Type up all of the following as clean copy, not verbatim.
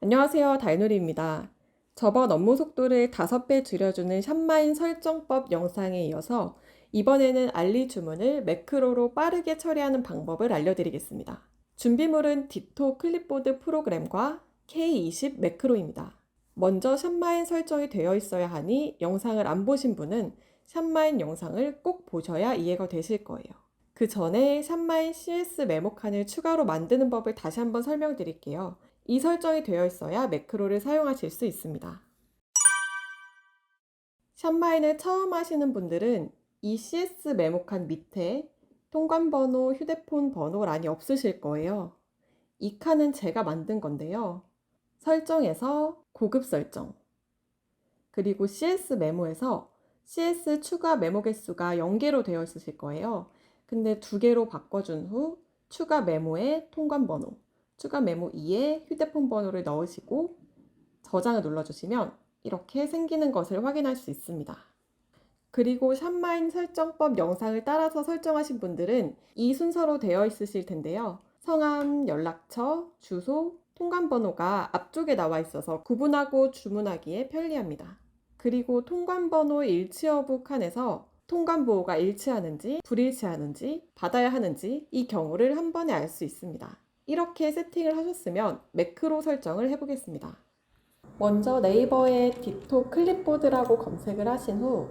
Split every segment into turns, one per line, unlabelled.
안녕하세요, 달누리입니다. 저번 업무 속도를 5배 줄여주는 샵마인 설정법 영상에 이어서 이번에는 알리 주문을 매크로로 빠르게 처리하는 방법을 알려드리겠습니다. 준비물은 디토 클립보드 프로그램과 K20 매크로입니다. 먼저 샵마인 설정이 되어 있어야 하니 영상을 안 보신 분은 샵마인 영상을 꼭 보셔야 이해가 되실 거예요. 그 전에 샵마인 CS 메모칸을 추가로 만드는 법을 다시 한번 설명드릴게요. 이 설정이 되어 있어야 매크로를 사용하실 수 있습니다. 샵마인을 처음 하시는 분들은 이 CS 메모칸 밑에 통관번호, 휴대폰 번호란이 없으실 거예요. 이 칸은 제가 만든 건데요. 설정에서 고급 설정, 그리고 CS 메모에서 CS 추가 메모 개수가 0개로 되어 있으실 거예요. 근데 2개로 바꿔준 후 추가 메모에 통관번호, 추가 메모 2에 휴대폰 번호를 넣으시고 저장을 눌러주시면 이렇게 생기는 것을 확인할 수 있습니다. 그리고 샵마인 설정법 영상을 따라서 설정하신 분들은 이 순서로 되어 있으실 텐데요. 성함, 연락처, 주소, 통관번호가 앞쪽에 나와 있어서 구분하고 주문하기에 편리합니다. 그리고 통관번호 일치 여부 칸에서 통관보호가 일치하는지 불일치하는지 받아야 하는지 이 경우를 한 번에 알 수 있습니다. 이렇게 세팅을 하셨으면 매크로 설정을 해보겠습니다. 먼저 네이버에 디토 클립보드라고 검색을 하신 후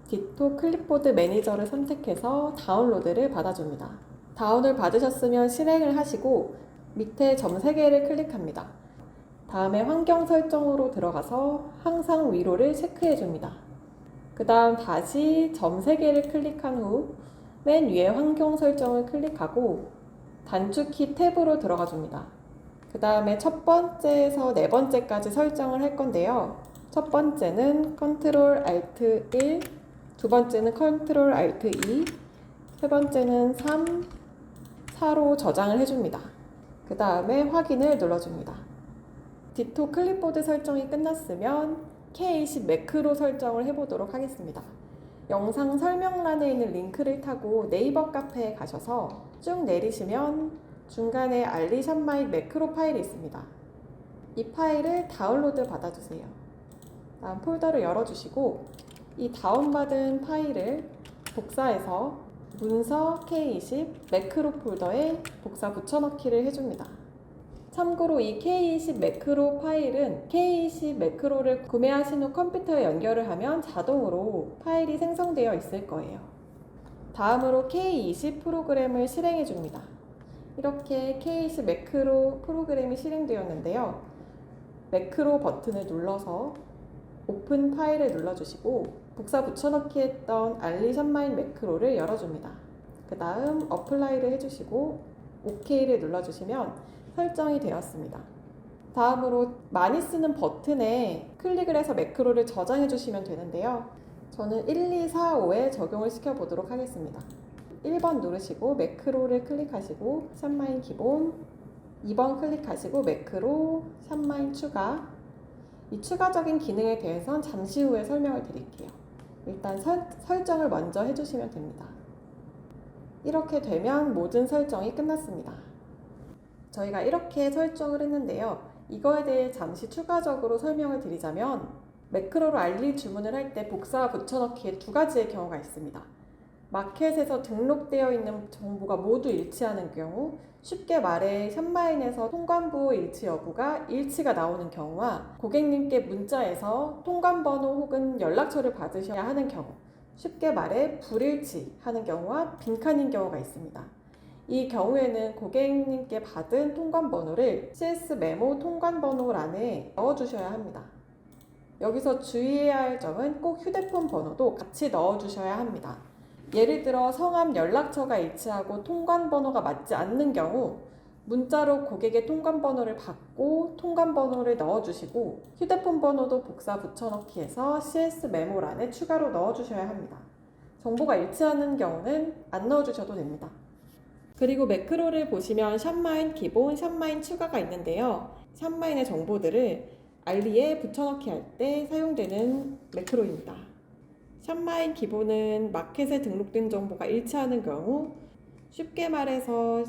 디토 클립보드 매니저를 선택해서 다운로드를 받아줍니다. 다운을 받으셨으면 실행을 하시고 밑에 점 3개를 클릭합니다. 다음에 환경 설정으로 들어가서 항상 위로를 체크해 줍니다. 그 다음 다시 점 3개를 클릭한 후 맨 위에 환경 설정을 클릭하고 단축키 탭으로 들어가 줍니다. 그 다음에 첫 번째에서 네 번째까지 설정을 할 건데요. 첫 번째는 Ctrl Alt 1, 두 번째는 Ctrl Alt 2, 세 번째는 3, 4로 저장을 해줍니다. 그 다음에 확인을 눌러줍니다. 디토 클립보드 설정이 끝났으면 K20 매크로 설정을 해보도록 하겠습니다. 영상 설명란에 있는 링크를 타고 네이버 카페에 가셔서 쭉 내리시면 중간에 알리 샵마인 매크로 파일이 있습니다. 이 파일을 다운로드 받아주세요. 다음 폴더를 열어주시고 이 다운받은 파일을 복사해서 문서 K20 매크로 폴더에 복사 붙여넣기를 해줍니다. 참고로 이 K20 매크로 파일은 K20 매크로를 구매하신 후 컴퓨터에 연결을 하면 자동으로 파일이 생성되어 있을 거예요. 다음으로 K20 프로그램을 실행해 줍니다. 이렇게 K20 매크로 프로그램이 실행되었는데요. 매크로 버튼을 눌러서 오픈 파일을 눌러주시고 복사 붙여넣기 했던 알리 샵마인 매크로를 열어줍니다. 그 다음 어플라이를 해주시고 OK를 눌러주시면 설정이 되었습니다. 다음으로 많이 쓰는 버튼에 클릭을 해서 매크로를 저장해 주시면 되는데요. 저는 1, 2, 4, 5에 적용을 시켜 보도록 하겠습니다. 1번 누르시고 매크로를 클릭하시고 샵마인 기본, 2번 클릭하시고 매크로 샵마인 추가. 이 추가적인 기능에 대해서는 잠시 후에 설명을 드릴게요. 일단 설정을 먼저 해주시면 됩니다. 이렇게 되면 모든 설정이 끝났습니다. 저희가 이렇게 설정을 했는데요. 이거에 대해 잠시 추가적으로 설명을 드리자면 매크로로 알리 주문을 할 때 복사 붙여넣기에 2가지의 경우가 있습니다. 마켓에서 등록되어 있는 정보가 모두 일치하는 경우, 쉽게 말해 샵마인에서 통관부 일치 여부가 일치가 나오는 경우와 고객님께 문자에서 통관번호 혹은 연락처를 받으셔야 하는 경우, 쉽게 말해 불일치 하는 경우와 빈칸인 경우가 있습니다. 이 경우에는 고객님께 받은 통관번호를 CS 메모 통관번호란에 넣어주셔야 합니다. 여기서 주의해야 할 점은 꼭 휴대폰 번호도 같이 넣어주셔야 합니다. 예를 들어 성함 연락처가 일치하고 통관번호가 맞지 않는 경우 문자로 고객의 통관번호를 받고 통관번호를 넣어주시고 휴대폰 번호도 복사 붙여넣기 해서 CS 메모란에 추가로 넣어주셔야 합니다. 정보가 일치하는 경우는 안 넣어주셔도 됩니다. 그리고 매크로를 보시면 샵마인 기본, 샵마인 추가가 있는데요. 샵마인의 정보들을 알리에 붙여넣기 할 때 사용되는 매크로입니다. 샵마인 기본은 마켓에 등록된 정보가 일치하는 경우, 쉽게 말해서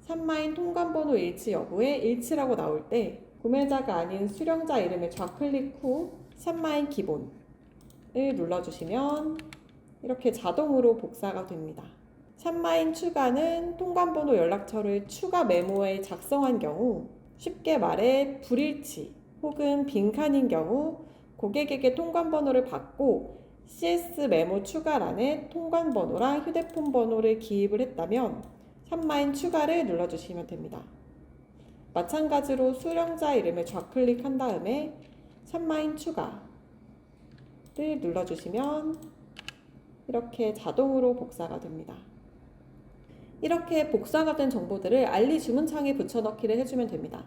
샵마인 통관번호 일치 여부에 일치라고 나올 때 구매자가 아닌 수령자 이름을 좌클릭 후 샵마인 기본을 눌러주시면 이렇게 자동으로 복사가 됩니다. 샵마인 추가는 통관번호 연락처를 추가 메모에 작성한 경우, 쉽게 말해 불일치 혹은 빈칸인 경우 고객에게 통관번호를 받고 CS 메모 추가란에 통관번호랑 휴대폰 번호를 기입을 했다면 샵마인 추가를 눌러주시면 됩니다. 마찬가지로 수령자 이름을 좌클릭한 다음에 샵마인 추가를 눌러주시면 이렇게 자동으로 복사가 됩니다. 이렇게 복사가 된 정보들을 알리 주문창에 붙여넣기를 해주면 됩니다.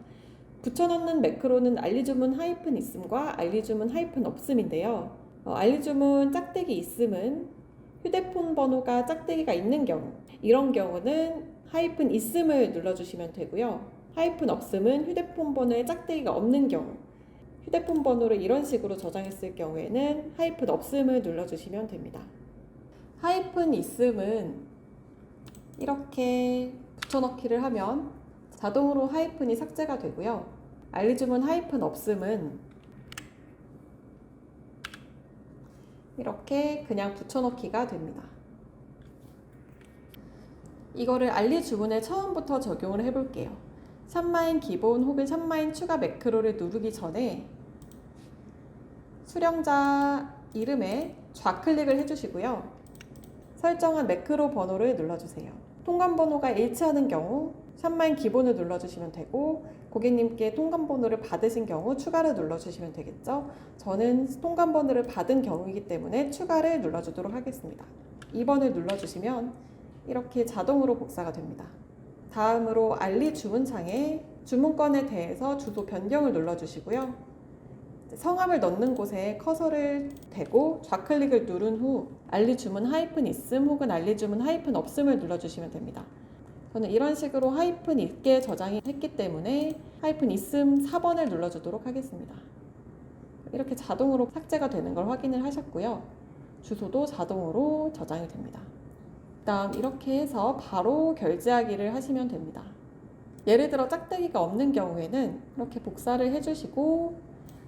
붙여넣는 매크로는 알리주문 하이픈 있음과 알리주문 하이픈 없음인데요. 알리주문 짝대기 있음은 휴대폰 번호가 짝대기가 있는 경우, 이런 경우는 하이픈 있음을 눌러주시면 되고요. 하이픈 없음은 휴대폰 번호에 짝대기가 없는 경우, 휴대폰 번호를 이런 식으로 저장했을 경우에는 하이픈 없음을 눌러주시면 됩니다. 하이픈 있음은 이렇게 붙여넣기를 하면 자동으로 하이픈이 삭제가 되고요. 알리주문 하이픈 없음은 이렇게 그냥 붙여넣기가 됩니다. 이거를 알리주문에 처음부터 적용을 해볼게요. 샵마인 기본 혹은 샵마인 추가 매크로를 누르기 전에 수령자 이름에 좌클릭을 해주시고요. 설정한 매크로 번호를 눌러주세요. 통관번호가 일치하는 경우 샵마인 기본을 눌러주시면 되고, 고객님께 통관번호를 받으신 경우 추가를 눌러주시면 되겠죠. 저는 통관번호를 받은 경우이기 때문에 추가를 눌러주도록 하겠습니다. 2번을 눌러주시면 이렇게 자동으로 복사가 됩니다. 다음으로 알리 주문창에 주문건에 대해서 주소 변경을 눌러주시고요. 성함을 넣는 곳에 커서를 대고 좌클릭을 누른 후 알리 주문 하이픈 있음 혹은 알리 주문 하이픈 없음을 눌러주시면 됩니다. 저는 이런 식으로 하이픈 있게 저장이 했기 때문에 하이픈 있음 4번을 눌러주도록 하겠습니다. 이렇게 자동으로 삭제가 되는 걸 확인을 하셨고요. 주소도 자동으로 저장이 됩니다. 다음 이렇게 해서 바로 결제하기를 하시면 됩니다. 예를 들어 짝대기가 없는 경우에는 이렇게 복사를 해주시고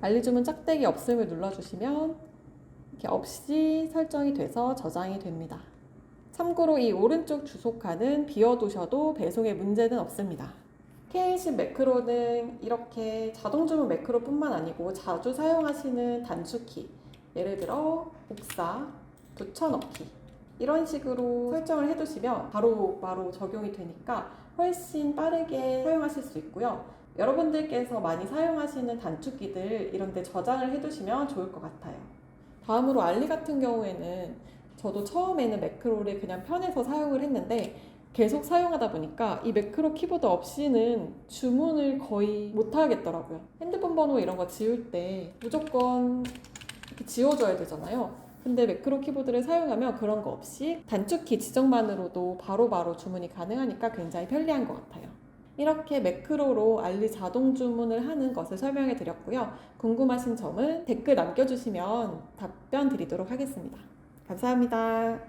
알리주문 짝대기 없음을 눌러주시면 이렇게 없이 설정이 돼서 저장이 됩니다. 참고로 이 오른쪽 주소칸은 비워두셔도 배송에 문제는 없습니다. K10 매크로는 이렇게 자동주문 매크로뿐만 아니고 자주 사용하시는 단축키, 예를 들어 복사, 붙여넣기 이런 식으로 설정을 해두시면 바로 적용이 되니까 훨씬 빠르게 사용하실 수 있고요. 여러분들께서 많이 사용하시는 단축키들 이런 데 저장을 해두시면 좋을 것 같아요. 다음으로 알리 같은 경우에는 저도 처음에는 매크로를 그냥 편해서 사용을 했는데 계속 사용하다 보니까 이 매크로 키보드 없이는 주문을 거의 못 하겠더라고요. 핸드폰 번호 이런 거 지울 때 무조건 이렇게 지워줘야 되잖아요. 근데 매크로 키보드를 사용하면 그런 거 없이 단축키 지정만으로도 바로바로 주문이 가능하니까 굉장히 편리한 것 같아요. 이렇게 매크로로 알리 자동 주문을 하는 것을 설명해 드렸고요. 궁금하신 점은 댓글 남겨주시면 답변 드리도록 하겠습니다. 감사합니다.